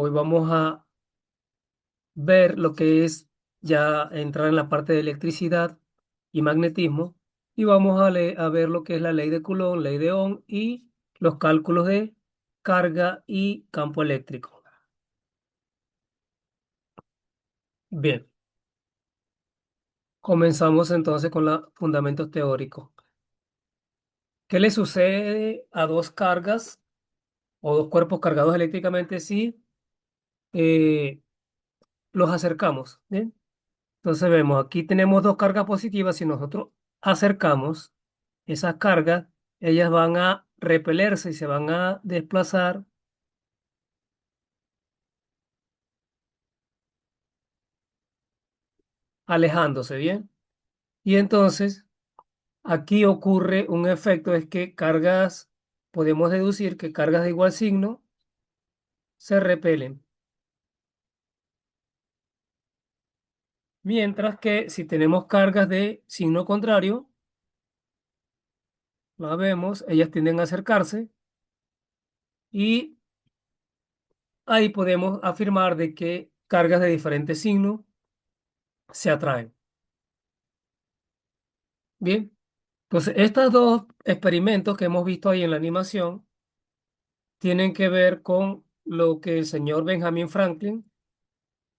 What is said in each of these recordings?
Hoy vamos a ver lo que es ya entrar en la parte de electricidad y magnetismo y vamos a ver lo que es la ley de Coulomb, ley de Ohm y los cálculos de carga y campo eléctrico. Bien, comenzamos entonces con los fundamentos teóricos. ¿Qué le sucede a dos cargas o dos cuerpos cargados eléctricamente si eh, los acercamos? Bien, entonces vemos, aquí tenemos dos cargas positivas. Si nosotros acercamos esas cargas, ellas van a repelerse y se van a desplazar alejándose, ¿bien? Y entonces aquí ocurre un efecto, es que cargas, podemos deducir que cargas de igual signo se repelen. Mientras que si tenemos cargas de signo contrario, la vemos, ellas tienden a acercarse y ahí podemos afirmar de que cargas de diferentes signos se atraen. Bien, entonces estos dos experimentos que hemos visto ahí en la animación tienen que ver con lo que el señor Benjamin Franklin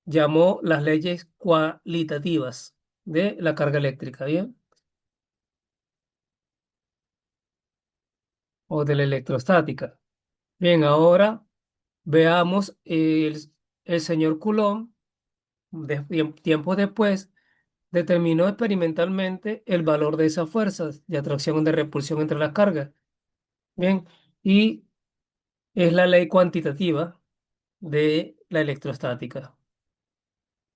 llamó las leyes cualitativas de la carga eléctrica, ¿bien? O de la electrostática. Bien, ahora veamos el señor Coulomb, tiempos después, determinó experimentalmente el valor de esas fuerzas de atracción o de repulsión entre las cargas. Bien, y es la ley cuantitativa de la electrostática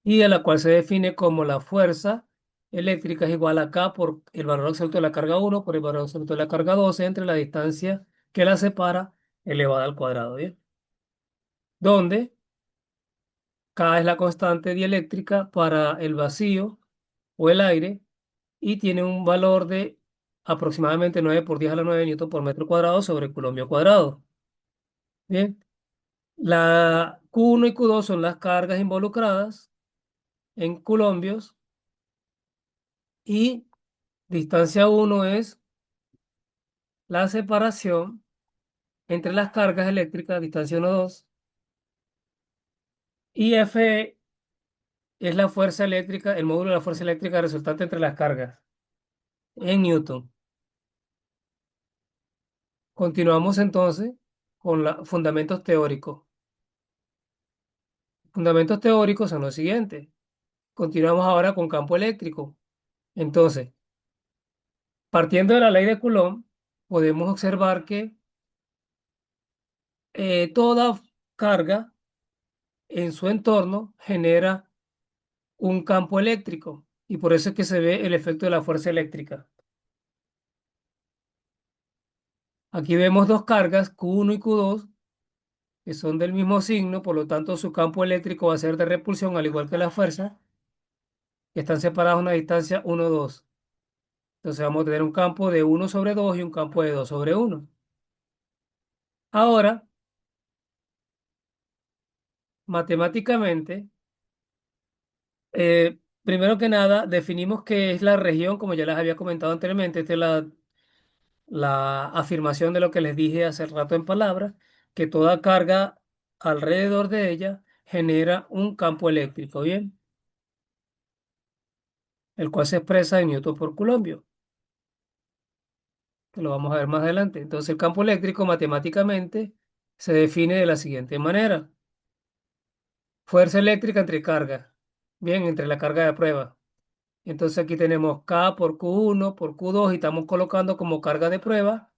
y a la cual se define como la fuerza eléctrica es igual a K por el valor absoluto de la carga uno por el valor absoluto de la carga 12 entre la distancia que la separa elevada al cuadrado, ¿bien? Donde K es la constante dieléctrica para el vacío o el aire y tiene un valor de aproximadamente 9 por 10 a la 9 newton por metro cuadrado sobre culombio cuadrado. Bien, la Q1 y Q2 son las cargas involucradas en colombios y distancia uno es la separación entre las cargas eléctricas, distancia 1, 2, y F es la fuerza eléctrica, el módulo de la fuerza eléctrica resultante entre las cargas en Newton. Continuamos entonces con los fundamentos teóricos. Fundamentos teóricos son los siguientes. Continuamos ahora con campo eléctrico. Entonces, partiendo de la ley de Coulomb, podemos observar que toda carga en su entorno genera un campo eléctrico y por eso es que se ve el efecto de la fuerza eléctrica. Aquí vemos dos cargas, Q1 y Q2, que son del mismo signo, por lo tanto su campo eléctrico va a ser de repulsión, al igual que la fuerza, que están separadas a una distancia 1, 2. Entonces vamos a tener un campo de 1 sobre 2 y un campo de 2 sobre 1. Ahora, matemáticamente, primero que nada, definimos qué es la región, como ya les había comentado anteriormente. Esta es la afirmación de lo que les dije hace rato en palabras, que toda carga alrededor de ella genera un campo eléctrico, ¿bien? El cual se expresa en newton por culombio, que lo vamos a ver más adelante. Entonces, el campo eléctrico matemáticamente se define de la siguiente manera. Fuerza eléctrica entre carga, bien, entre la carga de prueba. Entonces aquí tenemos K por Q1 por Q2 y estamos colocando como carga de prueba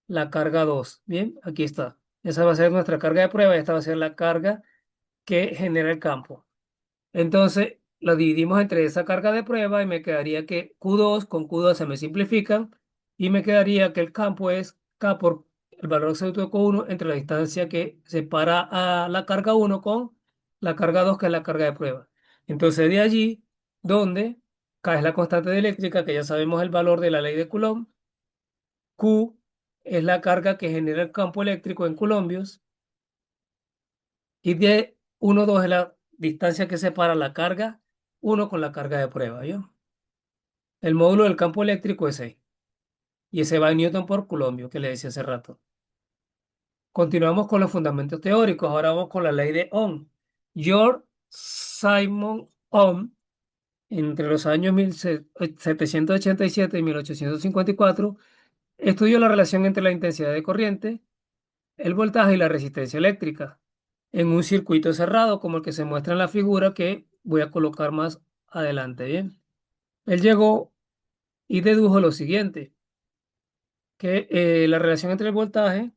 la carga 2. Bien, aquí está. Esa va a ser nuestra carga de prueba y esta va a ser la carga que genera el campo. Entonces lo dividimos entre esa carga de prueba y me quedaría que Q2 con Q2 se me simplifican y me quedaría que el campo es K por el valor absoluto de Q1 entre la distancia que separa a la carga uno con la carga 2 que es la carga de prueba. Entonces de allí donde K es la constante eléctrica, que ya sabemos el valor de la ley de Coulomb, Q es la carga que genera el campo eléctrico en colombios y de 1, 2 es la distancia que separa la carga uno con la carga de prueba, ¿yo? El módulo del campo eléctrico es 6 y ese va en Newton por Coulomb, que le decía hace rato. Continuamos con los fundamentos teóricos. Ahora vamos con la ley de Ohm. George Simon Ohm, entre los años 1787 y 1854, estudió la relación entre la intensidad de corriente, el voltaje y la resistencia eléctrica en un circuito cerrado como el que se muestra en la figura que voy a colocar más adelante. Bien, él llegó y dedujo lo siguiente, que la relación entre el voltaje,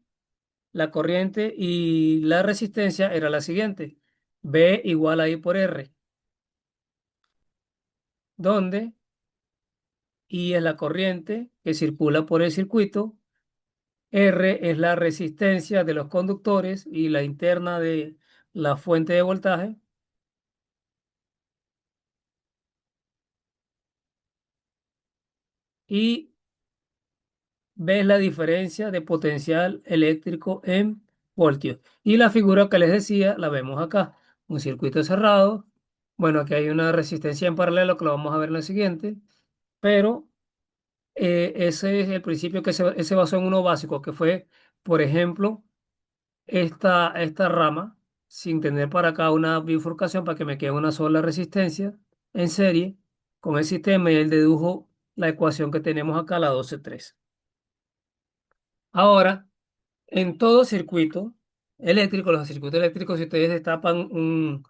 la corriente y la resistencia era la siguiente: V igual a I por R, donde I es la corriente que circula por el circuito, R es la resistencia de los conductores y la interna de la fuente de voltaje, y B es la diferencia de potencial eléctrico en voltios. Y la figura que les decía la vemos acá, un circuito cerrado. Bueno, aquí hay una resistencia en paralelo que lo vamos a ver en la siguiente, pero ese es el principio que se basó en uno básico, que fue, por ejemplo, esta rama, sin tener para acá una bifurcación para que me quede una sola resistencia en serie con el sistema, y él dedujo la ecuación que tenemos acá, la 12.3. Ahora, en todo circuito eléctrico, los circuitos eléctricos, si ustedes destapan un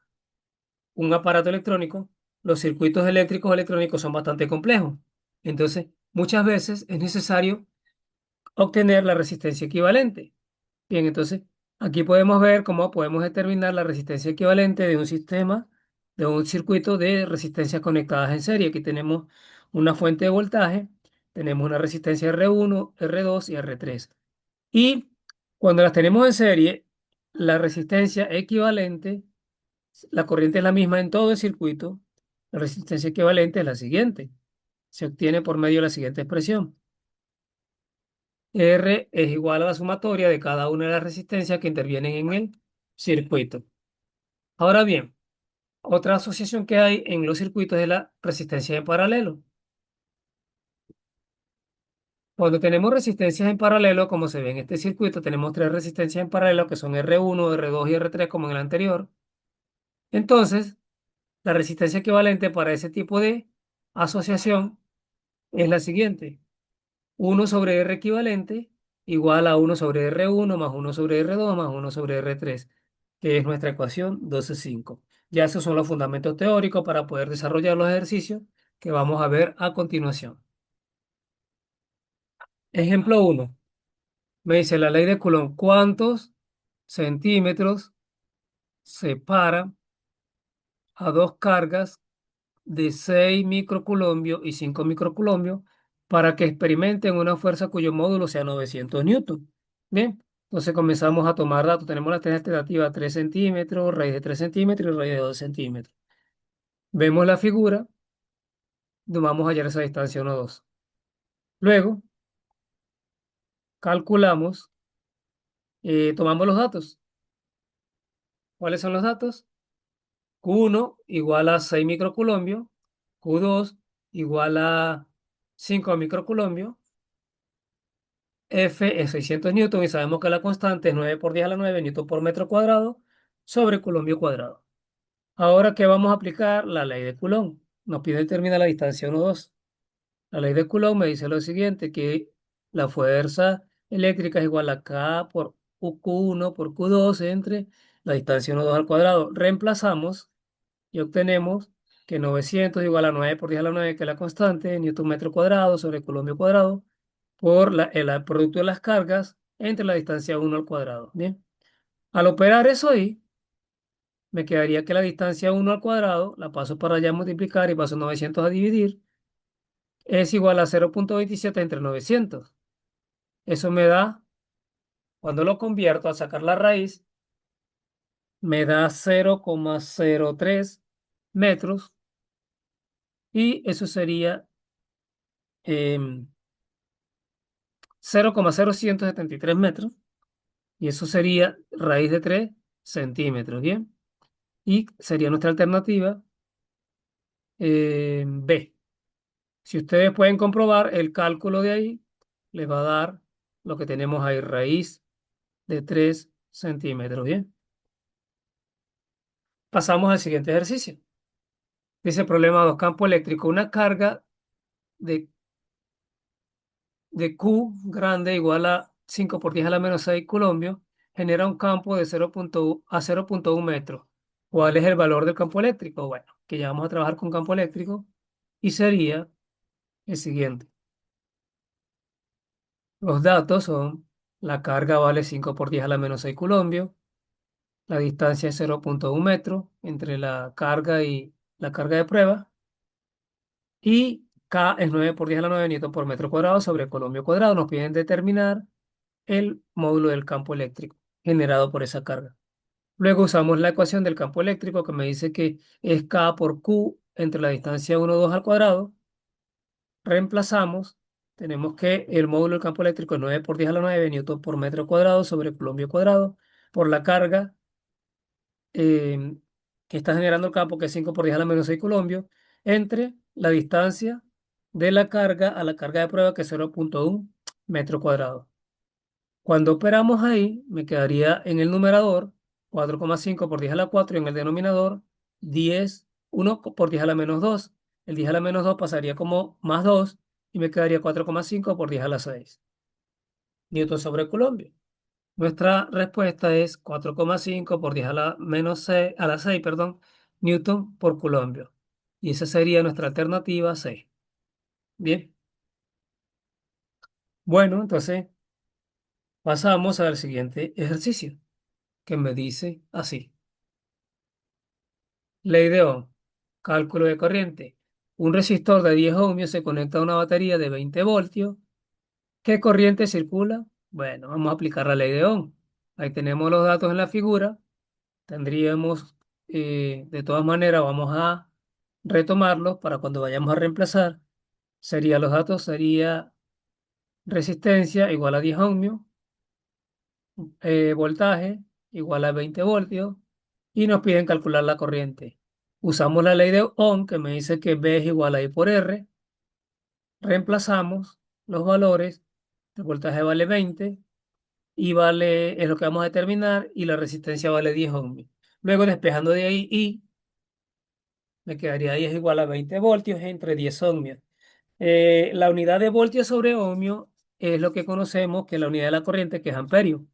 aparato electrónico, los circuitos eléctricos electrónicos son bastante complejos. Entonces, muchas veces es necesario obtener la resistencia equivalente. Bien, entonces aquí podemos ver cómo podemos determinar la resistencia equivalente de un sistema, de un circuito de resistencias conectadas en serie. Aquí tenemos una fuente de voltaje, tenemos una resistencia R1, R2 y R3. Y cuando las tenemos en serie, la resistencia equivalente, la corriente es la misma en todo el circuito, la resistencia equivalente es la siguiente. Se obtiene por medio de la siguiente expresión. R es igual a la sumatoria de cada una de las resistencias que intervienen en el circuito. Ahora bien, otra asociación que hay en los circuitos es la resistencia en paralelo. Cuando tenemos resistencias en paralelo, como se ve en este circuito, tenemos tres resistencias en paralelo que son R1, R2 y R3 como en el anterior. Entonces, la resistencia equivalente para ese tipo de asociación es la siguiente: 1/R equivalente igual a 1/R1 más 1/R2 más 1/R3, que es nuestra ecuación 12.5. Ya esos son los fundamentos teóricos para poder desarrollar los ejercicios que vamos a ver a continuación. Ejemplo uno. Me dice la ley de Coulomb: ¿cuántos centímetros separa a dos cargas de 6 microcoulombios y 5 microcoulombios para que experimenten una fuerza cuyo módulo sea 900 newton? Bien, entonces comenzamos a tomar datos. Tenemos las tres alternativas: 3 centímetros, raíz de 3 centímetros y raíz de 2 centímetros. Vemos la figura, vamos a hallar esa distancia 1, 2. Luego, calculamos, tomamos los datos. ¿Cuáles son los datos? Q1 igual a 6 microcoulombios, Q2 igual a 5 microcoulombios, F es 600 newton y sabemos que la constante es 9 por 10 a la 9 newton por metro cuadrado sobre Coulomb cuadrado. Ahora, ¿qué vamos a aplicar? La ley de Coulomb. Nos pide determinar la distancia 1, 2. La ley de Coulomb me dice lo siguiente, que la fuerza eléctrica es igual a K por Q1 por Q2 entre la distancia 1, 2 al cuadrado. Reemplazamos y obtenemos que 900 igual a 9 por 10 a la 9, que es la constante, newton metro cuadrado sobre Coulomb cuadrado, por el producto de las cargas entre la distancia 1 al cuadrado. Bien, al operar eso ahí, me quedaría que la distancia 1 al cuadrado, la paso para allá a multiplicar y paso 900 a dividir, es igual a 0.27 entre 900. Eso me da, cuando lo convierto a sacar la raíz, me da 0,03 metros, y eso sería, em, 0,0173 metros, y eso sería raíz de 3 centímetros, ¿bien? Y sería nuestra alternativa B. Si ustedes pueden comprobar el cálculo de ahí, les va a dar lo que tenemos ahí, raíz de 3 centímetros, ¿bien? Pasamos al siguiente ejercicio. Dice problema 2, campo eléctrico. Una carga de, de Q grande igual a 5 por 10 a la menos 6 colombios genera un campo de 0,1 metros. ¿Cuál es el valor del campo eléctrico? Bueno, que ya vamos a trabajar con campo eléctrico y sería el siguiente. Los datos son: la carga vale 5 por 10 a la menos 6 colombios, la distancia es 0,1 metro entre la carga y la carga de prueba, y K es 9 por 10 a la 9 newton por metro cuadrado sobre colomio cuadrado. Nos piden determinar el módulo del campo eléctrico generado por esa carga. Luego usamos la ecuación del campo eléctrico que me dice que es K por Q entre la distancia 1, 2 al cuadrado. Reemplazamos, tenemos que el módulo del campo eléctrico es 9 por 10 a la 9 newton por metro cuadrado sobre colomio cuadrado por la carga eh, que está generando el campo, que es 5 por 10 a la menos 6 colombios, entre la distancia de la carga a la carga de prueba, que es 0,1 metro cuadrado. Cuando operamos ahí, me quedaría en el numerador 4,5 por 10 a la 4 y en el denominador 1 por 10 a la menos 2. El 10 a la menos 2 pasaría como más 2 y me quedaría 4,5 por 10 a la 6 newton sobre Colombia. Nuestra respuesta es 4,5 por 10 a la menos 6, a la 6, perdón, newton por Colombia. Y esa sería nuestra alternativa 6. Bien, bueno, entonces pasamos al siguiente ejercicio que me dice así. Ley de Ohm. Cálculo de corriente. Un resistor de 10 ohmios se conecta a una batería de 20 voltios. ¿Qué corriente circula? Bueno, vamos a aplicar la ley de Ohm. Ahí tenemos los datos en la figura. Tendríamos, de todas maneras, vamos a retomarlos para cuando vayamos a reemplazar. Los datos sería resistencia igual a 10 ohmios, voltaje igual a 20 voltios y nos piden calcular la corriente. Usamos la ley de Ohm que me dice que V es igual a I por R. Reemplazamos los valores. El voltaje vale 20 y vale, es lo que vamos a determinar, y la resistencia vale 10 ohmios. Luego despejando de ahí I, me quedaría I es igual a 20 voltios entre 10 ohmios. La unidad de voltios sobre ohmio es lo que conocemos que la unidad de la corriente, que es amperio.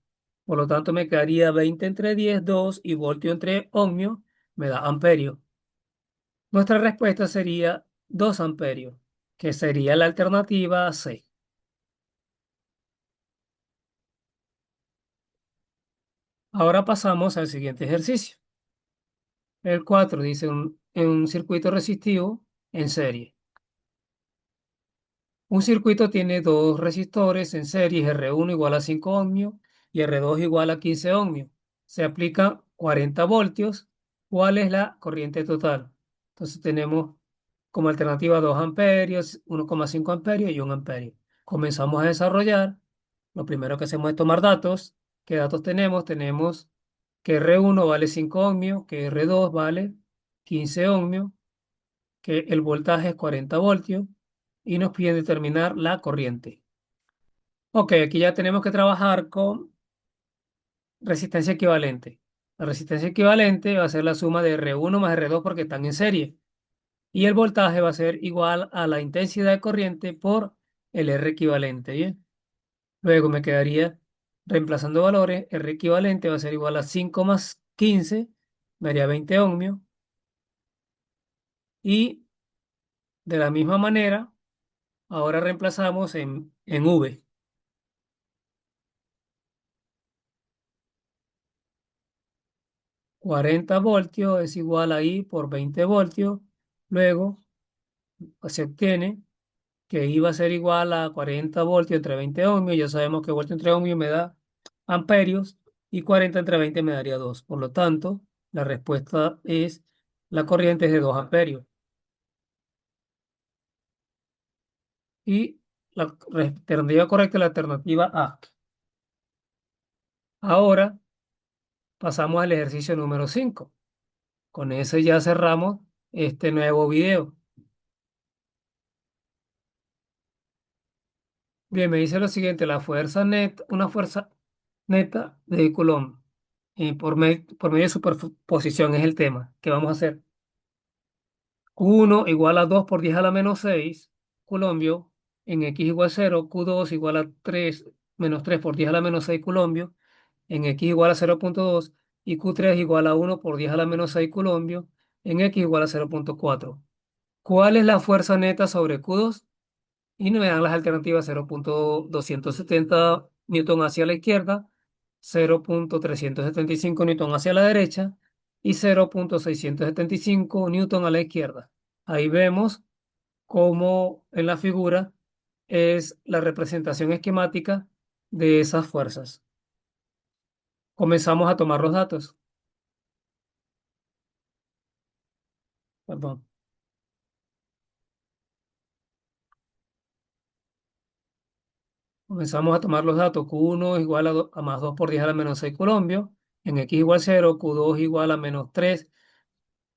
Por lo tanto, me quedaría 20 entre 10 2 y voltio entre ohmio, me da amperio. Nuestra respuesta sería 2 amperios, que sería la alternativa C. Ahora pasamos al siguiente ejercicio. El 4 dice en un circuito resistivo en serie. Un circuito tiene dos resistores en serie, R1 igual a 5 ohmios y R2 igual a 15 ohmios. Se aplica 40 voltios. ¿Cuál es la corriente total? Entonces tenemos como alternativa 2 amperios, 1,5 amperios y 1 amperio. Comenzamos a desarrollar. Lo primero que hacemos es tomar datos. ¿Qué datos tenemos? Tenemos que R1 vale 5 ohmios, que R2 vale 15 ohmios, que el voltaje es 40 voltios y nos piden determinar la corriente. Ok, aquí ya tenemos que trabajar con resistencia equivalente. La resistencia equivalente va a ser la suma de R1 más R2 porque están en serie. Y el voltaje va a ser igual a la intensidad de corriente por el R equivalente. Bien. Luego me quedaría reemplazando valores. R equivalente va a ser igual a 5 más 15, me haría 20 ohmios. Y de la misma manera, ahora reemplazamos en V. 40 voltios es igual a I por 20 voltios. Luego se obtiene que I va a ser igual a 40 voltios entre 20 ohmios. Ya sabemos que voltio entre ohmios me da amperios y 40 entre 20 me daría 2. Por lo tanto, la respuesta es la corriente es de 2 amperios. Y La alternativa correcta es la alternativa A. Ahora pasamos al ejercicio número 5. Con ese ya cerramos este nuevo video. Bien, me dice lo siguiente, la fuerza neta, una fuerza neta de Coulomb por medio de superposición es el tema que vamos a hacer. Q1 igual a 2 por 10 a la menos 6 coulombio, en X igual 0, Q2 igual a 3 menos 3 por 10 a la menos 6 coulombio, en X igual a 0,2 y Q3 igual a 1 por 10 a la menos 6 coulombio, en X igual a 0,4. ¿Cuál es la fuerza neta sobre Q2? Y me dan las alternativas 0,270 newton hacia la izquierda, 0,375 newton hacia la derecha y 0,675 newton a la izquierda. Ahí vemos cómo en la figura es la representación esquemática de esas fuerzas. Comenzamos a tomar los datos. Perdón. Comenzamos a tomar los datos. Q1 igual a más 2 por 10 a la menos 6 coulombio. En X igual 0, Q2 igual a menos 3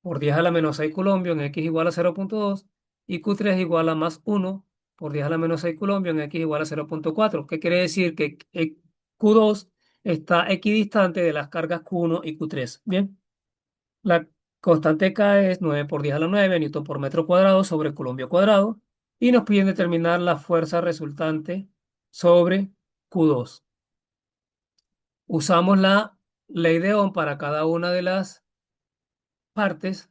por 10 a la menos 6 coulombio en X igual a 0,2 y Q3 igual a más 1 por 10 a la menos 6 coulombio en X igual a 0,4. ¿Qué quiere decir? Que Q2 está equidistante de las cargas Q1 y Q3. Bien, la constante K es 9 por 10 a la 9 newton por metro cuadrado sobre coulombio cuadrado y nos piden determinar la fuerza resultante sobre Q2. Usamos la ley de Ohm para cada una de las partes.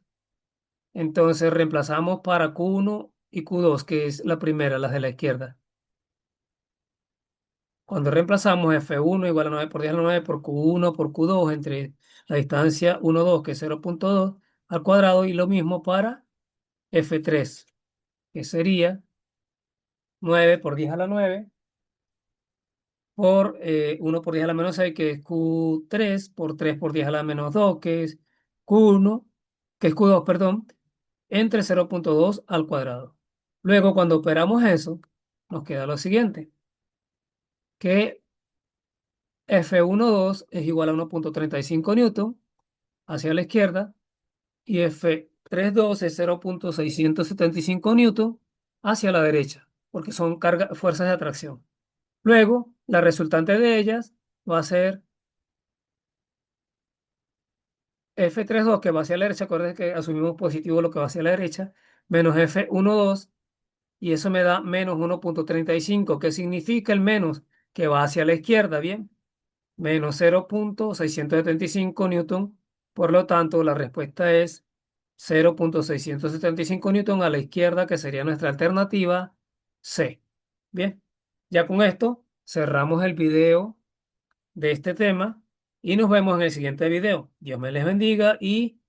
Entonces reemplazamos para Q1 y Q2, que es la primera, las de la izquierda. Cuando reemplazamos F1 igual a 9 por 10 a la 9 por Q1 por Q2 entre la distancia 1, 2, que es 0,2 al cuadrado, y lo mismo para F3, que sería 9 por 10 a la 9 por 1 por 10 a la menos 6, que es Q3 por 3 por 10 a la menos 2, que es Q1, que es Q2, perdón, entre 0,2 al cuadrado. Luego, cuando operamos eso, nos queda lo siguiente, que F12 es igual a 1,35 newton hacia la izquierda y F32 es 0,675 newton hacia la derecha, porque son fuerzas de atracción. Luego, la resultante de ellas va a ser F32, que va hacia la derecha, acuérdense que asumimos positivo lo que va hacia la derecha, menos F12, y eso me da menos 1,35. ¿Qué significa el menos? Que va hacia la izquierda, ¿bien? Menos 0,675 newton. Por lo tanto, la respuesta es 0,675 newton a la izquierda, que sería nuestra alternativa C. Bien, ya con esto cerramos el video de este tema y nos vemos en el siguiente video. Dios me les bendiga y